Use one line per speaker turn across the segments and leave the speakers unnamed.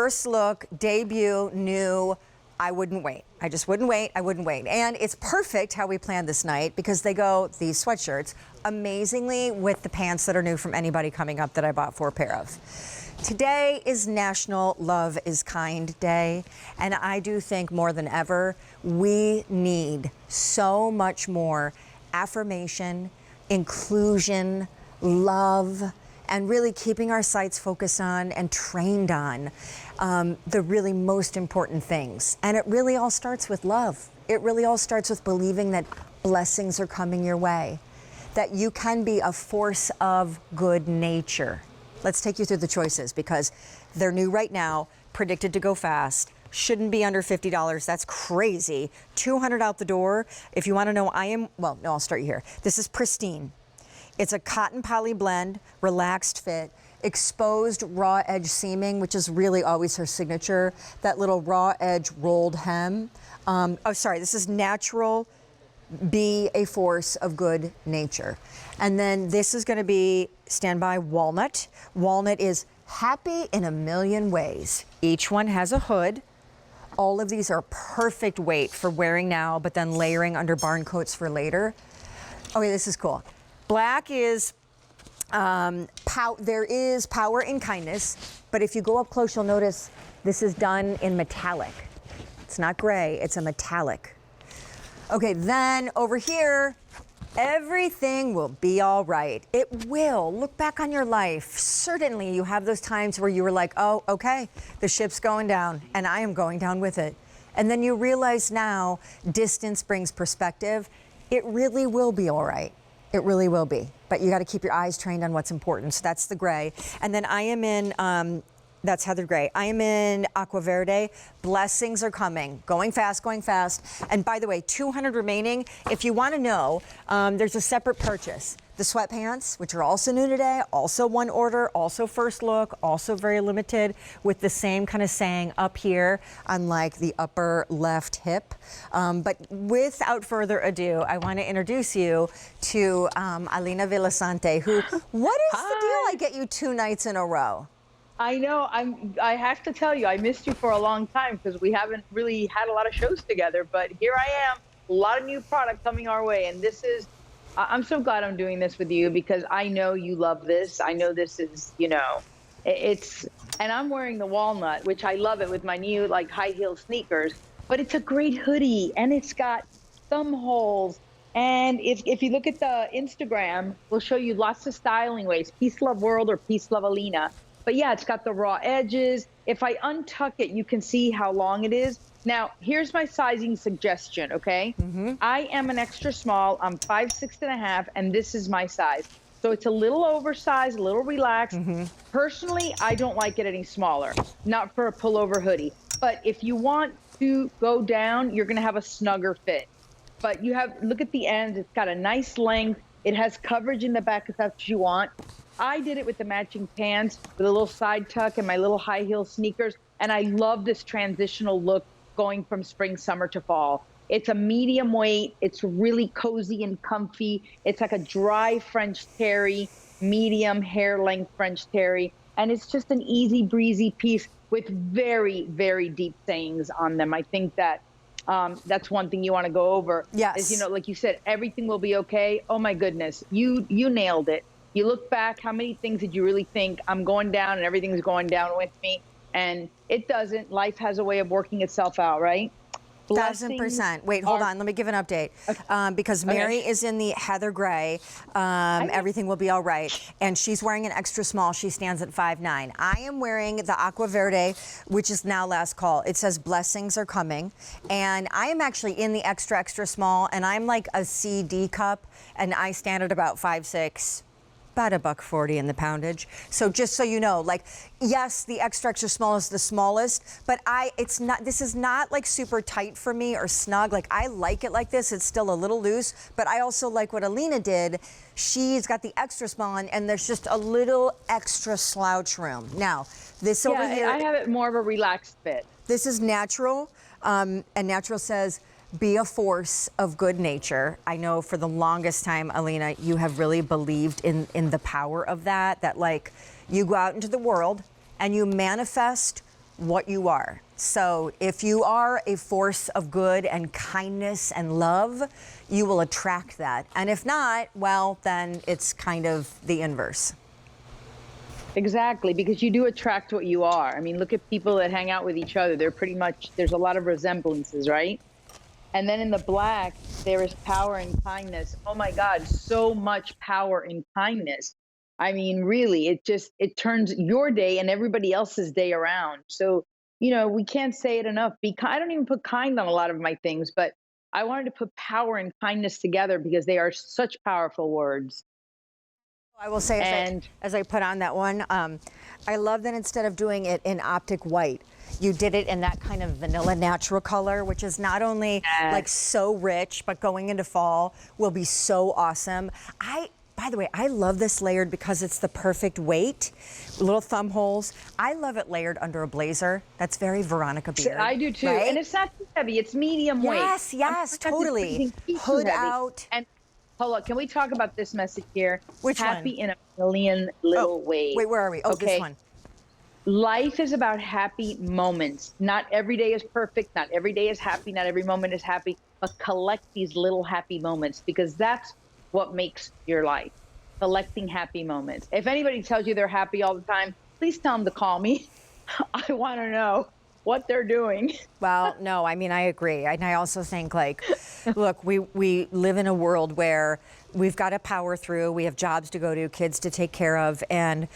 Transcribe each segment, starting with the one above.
first look, debut, new. I wouldn't wait. I just wouldn't wait. I wouldn't wait. And it's perfect how we planned this night because they go, these sweatshirts, amazingly with the pants that are new from anybody coming up that I bought 4 pair of. Today is National Love is Kind Day, and I do think more than ever, we need so much more affirmation, inclusion, love, and really keeping our sights focused on and trained on the really most important things. And it really all starts with love. It really all starts with believing that blessings are coming your way, that you can be a force of good nature. Let's take you through the choices because they're new right now, predicted to go fast, shouldn't be under $50. That's crazy. $200 out the door. If you want to know, I'll start you here. This is Pristine. It's a cotton poly blend, relaxed fit, exposed raw edge seaming, which is really always her signature. That little raw edge rolled hem. This is natural. Be a force of good nature. And then this is going to be standby walnut. Walnut is happy in a million ways. Each one has a hood. All of these are perfect weight for wearing now, but then layering under barn coats for later. Okay, this is cool. Black is, there is power and kindness, but if you go up close, you'll notice this is done in metallic. It's not gray, it's a metallic. Okay, then over here, everything will be all right. It will. Look back on your life. Certainly you have those times where you were like, oh, okay, the ship's going down and I am going down with it. And then you realize now distance brings perspective. It really will be all right. It really will be. But you got to keep your eyes trained on what's important. So that's the gray. And then I am in, that's Heather Gray. I am in Aqua Verde. Blessings are coming. Going fast, going fast. And by the way, 200 remaining. If you want to know, there's a separate purchase. The sweatpants, which are also new today, also one order, also first look, also very limited, with the same kind of saying up here on like the upper left hip. But without further ado, I want to introduce you to Alina Villasante, who, what is the deal? I get you 2 nights in a row.
I know. I have to tell you, I missed you for a long time because we haven't really had a lot of shows together. But here I am, a lot of new product coming our way, and this is. I'm so glad I'm doing this with you because I know you love this. I know this is, it's. And I'm wearing the walnut, which I love it with my new like high heel sneakers. But it's a great hoodie, and it's got thumb holes. And if you look at the Instagram, we'll show you lots of styling ways. Peace Love World or Peace Love Alina. But yeah, it's got the raw edges. If I untuck it, you can see how long it is. Now, here's my sizing suggestion, okay? I am an extra small. I'm 5'6½", and this is my size. So it's a little oversized, a little relaxed. Personally, I don't like it any smaller, not for a pullover hoodie. But if you want to go down, you're gonna have a snugger fit. But you have, look at the ends, it's got a nice length. It has coverage in the back if that's what you want. I did it with the matching pants, with a little side tuck and my little high heel sneakers. And I love this transitional look going from spring, summer to fall. It's a medium weight. It's really cozy and comfy. It's like a dry French terry, medium hair length French terry. And it's just an easy breezy piece with very, very deep sayings on them. I think that that's one thing you want to go over.
Yes.
Is, like you said, everything will be okay. Oh my goodness, you nailed it. You look back, how many things did you really think, I'm going down and everything's going down with me? And it doesn't. Life has a way of working itself out, right?
1000%. Wait, hold on. Let me give an update. Okay. Because Mary is in the Heather Gray. Everything will be all right. And she's wearing an extra small. She stands at 5'9". I am wearing the Aqua Verde, which is now last call. It says blessings are coming. And I am actually in the extra, extra small. And I'm like a CD cup. And I stand at about 5'6". About $1.40 in the poundage. So just so you know, like, yes, the extra extra small is the smallest, but this is not like super tight for me or snug. Like, I like it like this. It's still a little loose, but I also like what Alina did. She's got the extra small on, and there's just a little extra slouch room. Now, this over here,
I have it more of a relaxed fit.
This is natural, and natural says, be a force of good nature. I know for the longest time, Alina, you have really believed in the power of that like you go out into the world and you manifest what you are. So if you are a force of good and kindness and love, you will attract that. And if not, well, then it's kind of the inverse.
Exactly, because you do attract what you are. I mean, look at people that hang out with each other. They're pretty much, there's a lot of resemblances, right? And then in the black, there is power and kindness. Oh my God, so much power and kindness. I mean, really, it turns your day and everybody else's day around. So, we can't say it enough. Be kind. I don't even put kind on a lot of my things, but I wanted to put power and kindness together because they are such powerful words.
I will say,
And
as I put on that one, I love that instead of doing it in optic white, you did it in that kind of vanilla natural color, which is not only like so rich, but going into fall will be so awesome. By the way, I love this layered because it's the perfect weight, little thumb holes. I love it layered under a blazer. That's very Veronica Beard.
I do too.
Right?
And it's not too heavy. It's medium weight.
Yes, totally. Hood out.
And hold on, can we talk about this message here?
Which
happy
one?
in a million little ways.
Wait, where are we? Oh,
okay.
This one.
Life is about happy moments. Not every day is perfect. Not every day is happy. Not every moment is happy. But collect these little happy moments because that's what makes your life. Collecting happy moments. If anybody tells you they're happy all the time, please tell them to call me. I want to know what they're doing.
Well, no, I mean, I agree. And I also think, like, look, we live in a world where we've got to power through. We have jobs to go to, kids to take care of, and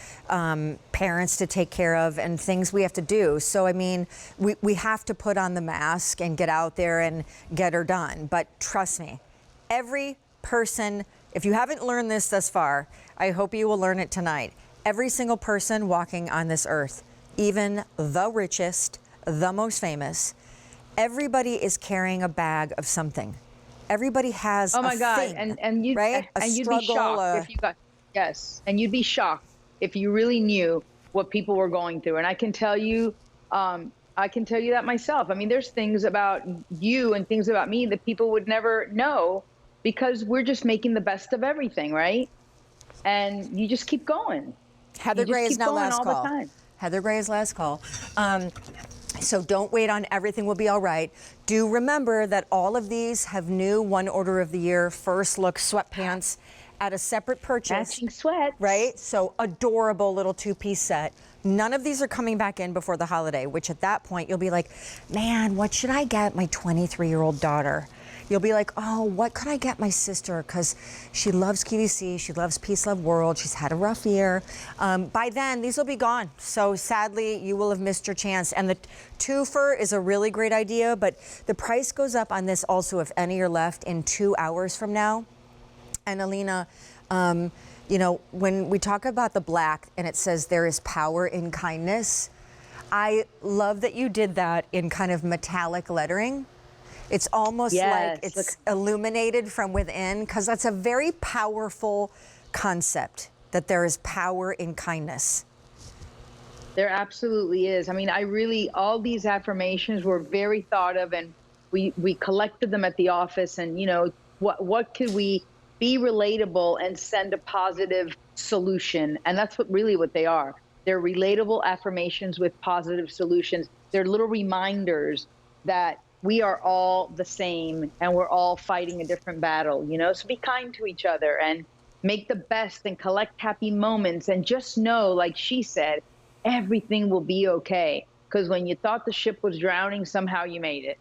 parents to take care of, and things we have to do. So, I mean, we have to put on the mask and get out there and get her done. But trust me, every person, if you haven't learned this thus far, I hope you will learn it tonight. Every single person walking on this earth, even the richest, the most famous, everybody is carrying a bag of something. Everybody has
oh my
a
God.
thing,
And you
right?
and you'd be shocked if you got and you'd be shocked if you really knew what people were going through. And I can tell you that myself. I mean, there's things about you and things about me that people would never know because we're just making the best of everything, right? And you just keep going.
Heather Gray is now last
all
call.
The time.
Heather Gray is last call. So don't wait on everything will be all right. Do remember that all of these have new one order of the year first look sweatpants at a separate purchase.
Matching sweats.
Right? So adorable little two-piece set. None of these are coming back in before the holiday, which at that point you'll be like, man, what should I get my 23-year-old daughter? You'll be like, oh, what could I get my sister? Because she loves QVC, she loves Peace Love World, she's had a rough year. By then, these will be gone. So sadly, you will have missed your chance. And the twofer is a really great idea, but the price goes up on this also if any are left in 2 hours from now. And Alina, when we talk about the black and it says there is power in kindness, I love that you did that in kind of metallic lettering. It's almost like it's illuminated from within, because that's a very powerful concept, that there is power in kindness.
There absolutely is. I mean, all these affirmations were very thought of, and we collected them at the office, and, what could we be relatable and send a positive solution? And that's what they are. They're relatable affirmations with positive solutions. They're little reminders that we are all the same and we're all fighting a different battle, so be kind to each other and make the best and collect happy moments and just know, like she said, everything will be okay. Because when you thought the ship was drowning, somehow you made it.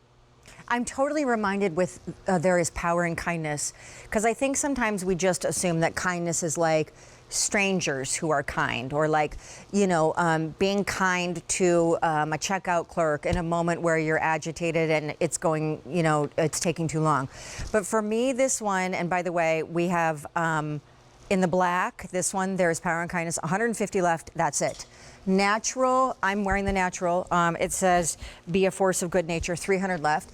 I'm totally reminded with there is power in kindness, because I think sometimes we just assume that kindness is like strangers who are kind, or like, being kind to a checkout clerk in a moment where you're agitated and it's going, it's taking too long. But for me, this one, and by the way, we have in the black, this one, there's power and kindness, 150 left, that's it. Natural, I'm wearing the natural. It says, be a force of good nature, 300 left.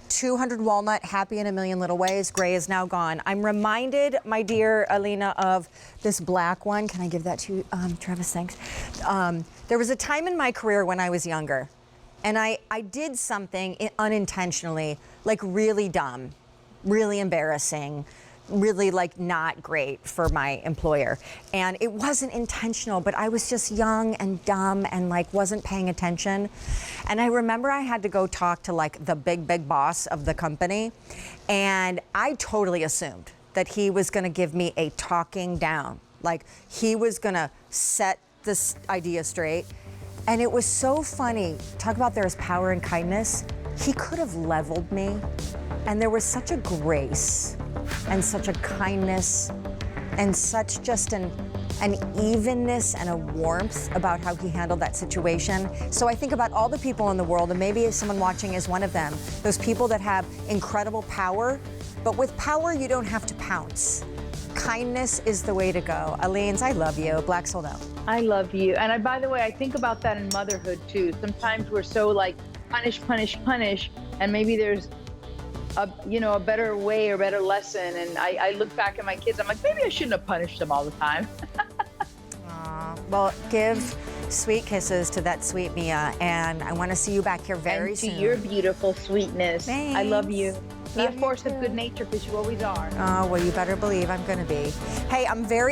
200 walnut, happy in a million little ways. Gray is now gone. I'm reminded, my dear Alina, of this black one. Can I give that to you, Travis? Thanks. There was a time in my career when I was younger, and I did something unintentionally, like really dumb, really embarrassing, really like not great for my employer. And it wasn't intentional, but I was just young and dumb and like wasn't paying attention. And I remember I had to go talk to like the big boss of the company. And I totally assumed that he was gonna give me a talking down. Like he was gonna set this idea straight. And it was so funny. Talk about there's power in kindness. He could have leveled me. And there was such a grace and such a kindness and such just an evenness and a warmth about how he handled that situation. So I think about all the people in the world, and maybe someone watching is one of them, those people that have incredible power, but with power you don't have to pounce. Kindness is the way to go. Aleen's, I love you. Black Sold Out.
I love you. And by the way, I think about that in motherhood too. Sometimes we're so like punish, and maybe there's a better way or better lesson. And I look back at my kids, I'm like, maybe I shouldn't have punished them all the time.
Well, give sweet kisses to that sweet Mia, and I want to see you back here very soon.
And to your beautiful sweetness.
Thanks.
I love you. Be a
Love you
force of
too.
good nature, because you always are.
Oh, well, you better believe I'm going to be. Hey, I'm very